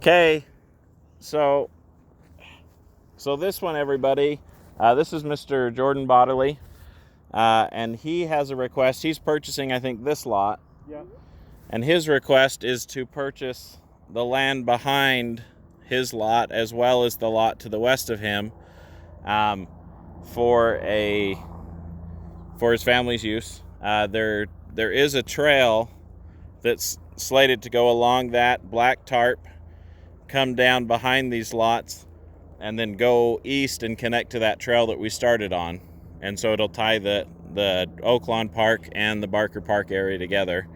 Okay, so this one, everybody, this is Mr. Jordan Bodley, and he has a request. He's purchasing, I think, this lot. Yeah. And his request is to purchase the land behind his lot as well as the lot to the west of him, for his family's use. There is a trail that's slated to go along that black tarp, come down behind these lots, and then go east and connect to that trail that we started on. And so it'll tie the Oaklawn Park and the Barker Park area together.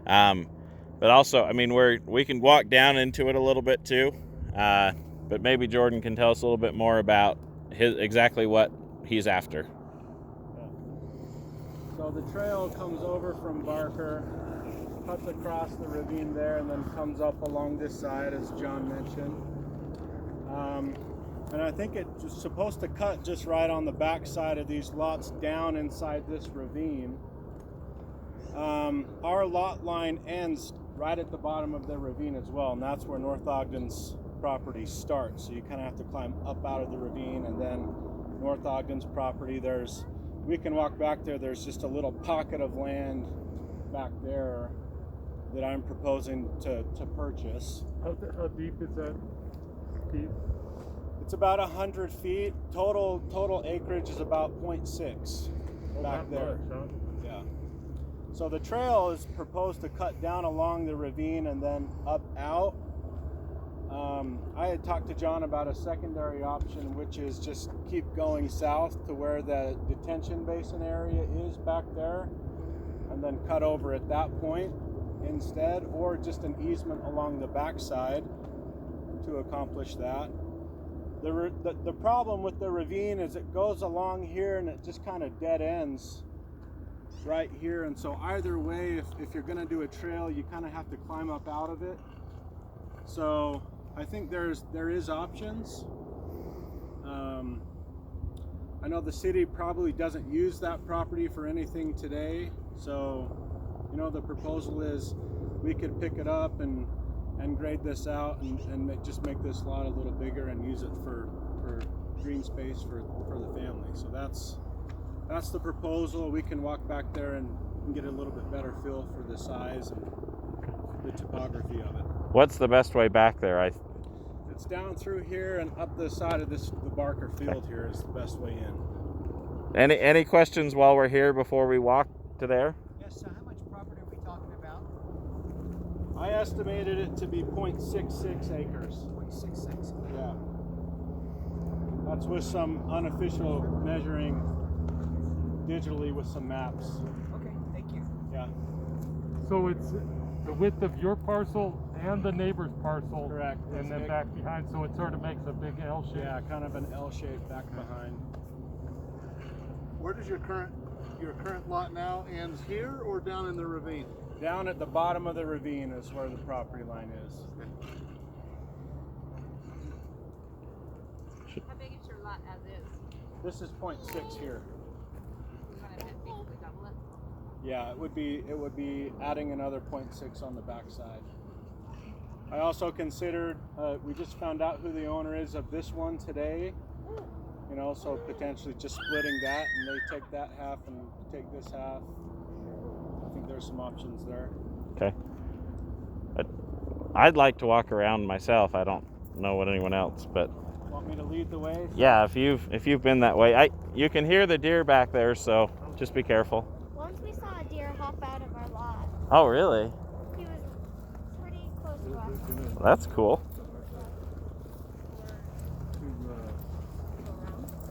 But also, I mean, we can walk down into it a little bit too. But maybe Jordan can tell us a little bit more about exactly what he's after. So the trail comes over from Barker, cuts across the ravine there, and then comes up along this side, as John mentioned. And I think it's supposed to cut just right on the back side of these lots down inside this ravine. Our lot line ends right at the bottom of the ravine as well, and that's where North Ogden's property starts. So you kind of have to climb up out of the ravine, and then North Ogden's property, we can walk back there. There's just a little pocket of land back there that I'm proposing to purchase. How deep is that, Steve? It's about 100 feet. Total acreage is about 0.6 back there. Much, huh? Yeah. So the trail is proposed to cut down along the ravine and then up out. I had talked to John about a secondary option, which is just keep going south to where the detention basin area is back there, and then cut over at that point instead, or just an easement along the backside to accomplish that. The problem with the ravine is it goes along here and it just kind of dead ends right here, and so either way, if you're going to do a trail, you kind of have to climb up out of it. So I think there is options. I know the city probably doesn't use that property for anything today, so the proposal is we could pick it up and grade this out and just make this lot a little bigger and use it for green space for the family. So that's the proposal. We can walk back there and get a little bit better feel for the size and the topography of it. What's the best way back there? It's down through here and up the side of the Barker field here is the best way in. Any questions while we're here before we walk to there? Yes, so how much property are we talking about? I estimated it to be 0.66 acres. 0.66. Yeah. That's with some unofficial measuring digitally with some maps. Okay, thank you. Yeah. So it's the width of your parcel and the neighbor's parcel. Correct. And then back behind, so it sort of makes a big L shape. Yeah, kind of an L shape back behind. Where does your current lot now ends here or down in the ravine? Down at the bottom of the ravine is where the property line is. How big is your lot as is? This is 0.6 here. You want to basically double it? Yeah, it would be adding another 0.6 on the backside. I also considered, we just found out who the owner is of this one today. So potentially just splitting that, and they take that half and take this half. I think there's some options there. Okay. I'd like to walk around myself. I don't know what anyone else, but Want me to lead the way? yeah, if you've been that way, you can hear the deer back there, so just be careful. Once we saw a deer hop out of our lot. Oh, really? He was pretty close to us. Well, that's cool.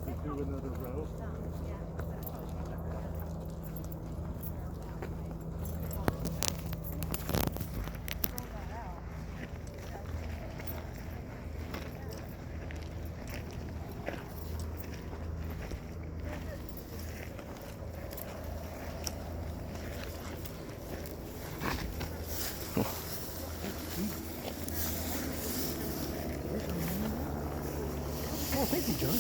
To do another row. Oh, thank you, John.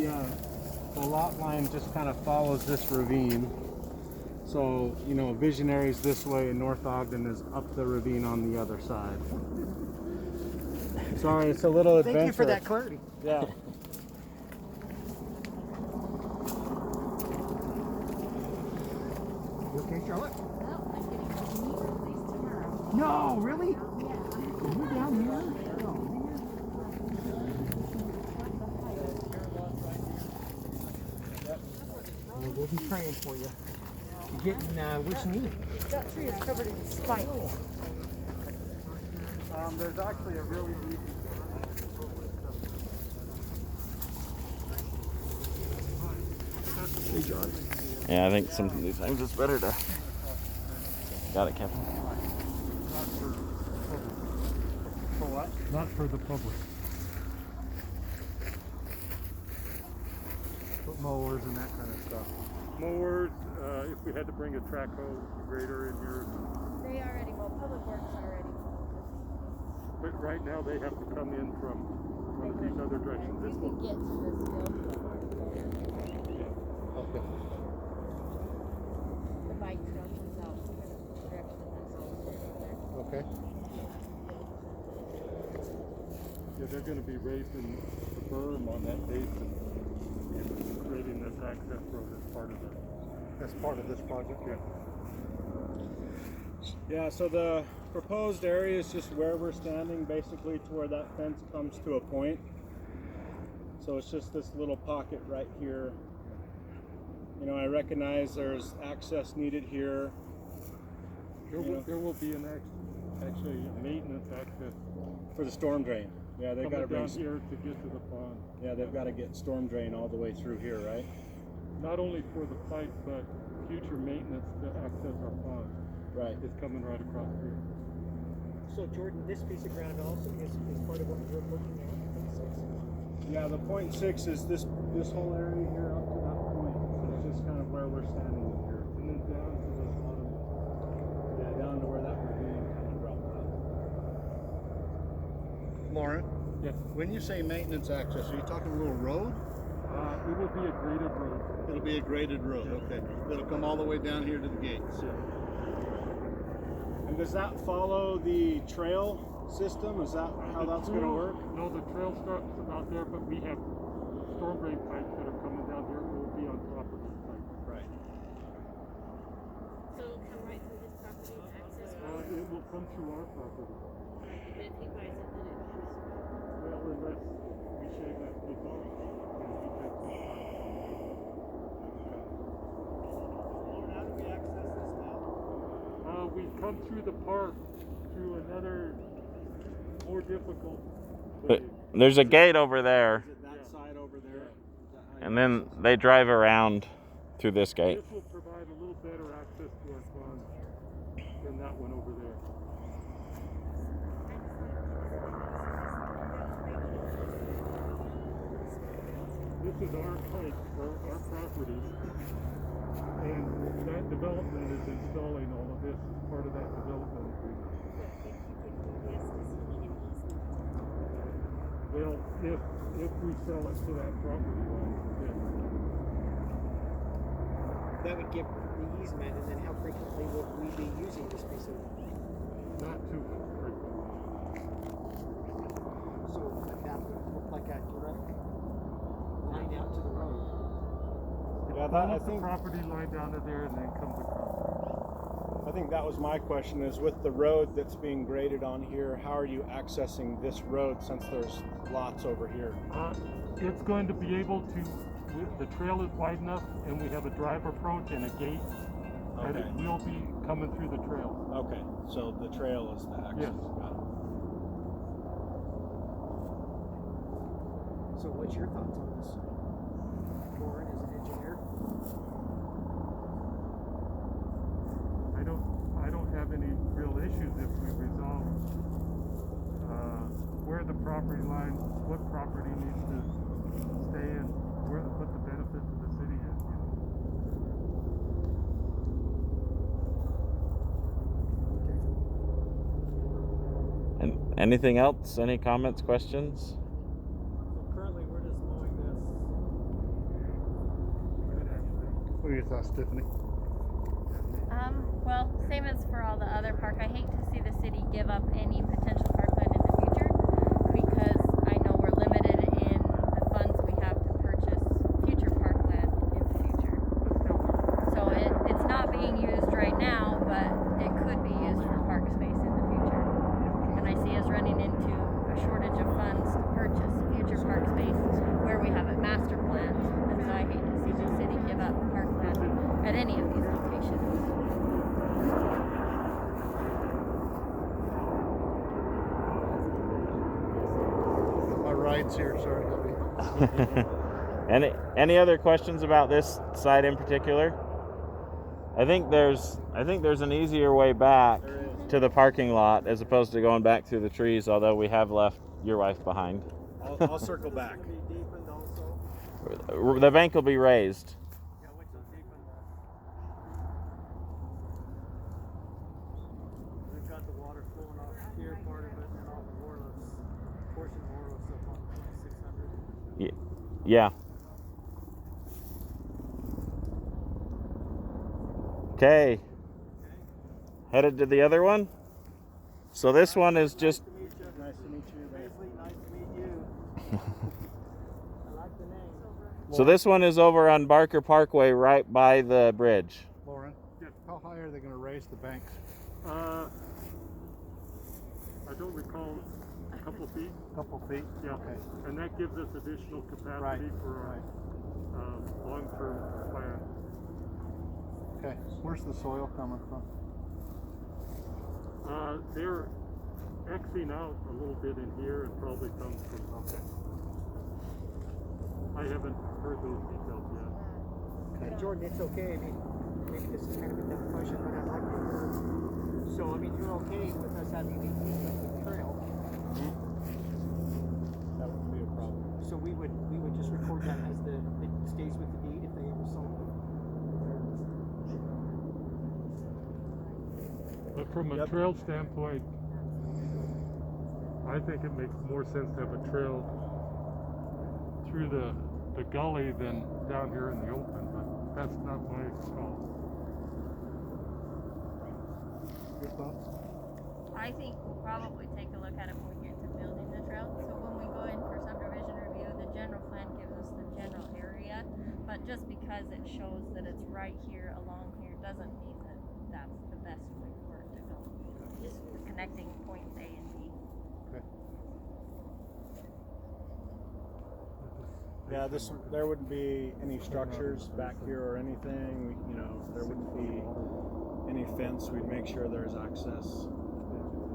The lot line just kind of follows this ravine. So, you know, Visionary's this way and North Ogden is up the ravine on the other side. Sorry, it's a little adventure. Thank you for that clarity. Yeah. You okay, Charlotte? Well, I'm getting a knee replaced tomorrow. No, really? Yeah. Are you down here? Oh, we'll be praying for you. You're getting which knee? That tree is covered in spikes. There's actually a really easy. Hey, John. Yeah, I think some of these things it's better to. Got it, Captain. For what? Not for the public. Put mowers and that kind of stuff. Mowers, if we had to bring a track hoe grader in here, They already mow. Public Works already mow. but right now they have to come in from one of these other directions. You This can one, get to this hill. Okay. The bike trail comes out kind of the direction that's over there. Okay. yeah, they're going to be raising the berm on that basin and creating this access road as part of it. That's part of this project. Yeah. Yeah, so the proposed area is just where we're standing, basically to where that fence comes to a point. So it's just this little pocket right here. You know, I recognize there's access needed here. There will be an actually maintenance access For the storm drain. Yeah, they've got to coming bring. down here to get to the pond. Yeah, they've got to get storm drain all the way through here, right? Not only for the pipe, but future maintenance to access our pond Right. is coming right across here. So, Jordan, this piece of ground also is part of what you're looking at. Yeah, the 0.6 is this whole area here up to that point. So it's just kind of where we're standing here. And then down to the bottom. Yeah, down to where that ravine kind of dropped out. Lauren, Yes. when you say maintenance access, are you talking a little road? It will be a graded road. It'll be a graded road, okay. It'll come all the way down here to the gates. And does that follow the trail system? Is that how that's going to work? No, the trail starts out there, but we have storm drain pipes that are coming down here. It will be on top of those pipes. Right. So it'll come right through this property and access road. It will come through our property. But if he buys it, then it has. Well, unless we shave that piece off. How do we access this now? We come through the park through another more difficult But way. there's a gate over there, Is it that side over there? Is that how you and then access it? they drive around through this gate. This will provide a little better access to our pond than that one over there. This is our pipe, our property, and that development is installing all of this as part of that development agreement. Well, if we sell it to that property line, yes. That would give the easement, and then how frequently would we be using this piece of? Not too frequently. So that would look like a direct line out to the road. Yeah, that, I Follows the think property line down to there and then comes across. I think that was my question: is with the road that's being graded on here, how are you accessing this road since there's lots over here? It's going to be able to, the trail is wide enough and we have a drive approach and a gate that it Okay. will be coming through the trail. Okay, so the trail is the access. Yes. Got it. So what's your thoughts on this? Lauren, as an engineer? I don't have any real issues if we resolve where the property line, what property needs to stay and what the benefit to the city is, you know. And anything else? Any comments, questions? So currently we're just mowing this are your thoughts, Tiffany? Well, same as for all the other park. I hate to see the city give up any potential parkland in the future because I know we're limited in the funds we have to purchase future parkland in the future. So it's not being used right now, but it could be used for park space in the future. And I see us running into a shortage of funds to purchase future park space where we have it master planned. And so I hate to see the city give up parkland at any of these locations. My ride's here, sorry. Any other questions about this site in particular? I think there's an easier way back to the parking lot as opposed to going back through the trees, although we have left your wife behind. I'll circle back. It's gonna be deepened also. The bank will be raised. Yeah, which will deepen We've got the water flowing off here, part of it, and off of Orlos, portion of Orlos up on 2600. Yeah. Okay. Headed to the other one. So this one is just Nice to meet you. Nice to meet you. Paisley, nice to meet you. I like the name. so this one is over on Barker Parkway, right by the bridge. Lauren, how high are they going to raise the banks? I don't recall, a couple feet. Couple feet? Yeah. Okay. And that gives us additional capacity Right, for our long-term plan. Okay. Where's the soil coming from? They're Xing out a little bit in here and probably comes from. Okay. I haven't heard those details yet. And Jordan, it's okay. I mean, maybe this is kind of a dumb question, but I'd like to hear. So, I mean, you're okay with us having the easement with the trail? That wouldn't be a problem. So we would just record that as it stays with the deed if they ever sold it. But from a Yep. trail standpoint, I think it makes more sense to have a trail through the gully than down here in the open, but that's not my call. Your thoughts? I think we'll probably take a look at it when we get to building the trail. So when we go in for subdivision review, the general plan gives us the general area, but just because it shows that it's right here along here doesn't mean that that's the best way for it to go. Just connecting points A and B. Okay. Yeah, there wouldn't be any structures back here or anything. There wouldn't be any fence. We'd make sure there's access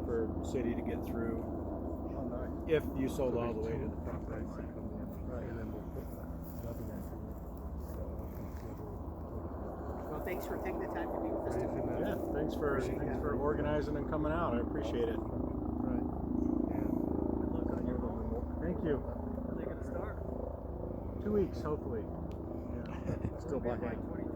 for city to get through. If you sold all the way to the top. Well, thanks for taking the time to meet with us today. Yeah, thanks for organizing and coming out. I appreciate it. Right. Good luck on your home. Thank you. When are they gonna start? 2 weeks, hopefully. Yeah. Still Maybe behind. like 20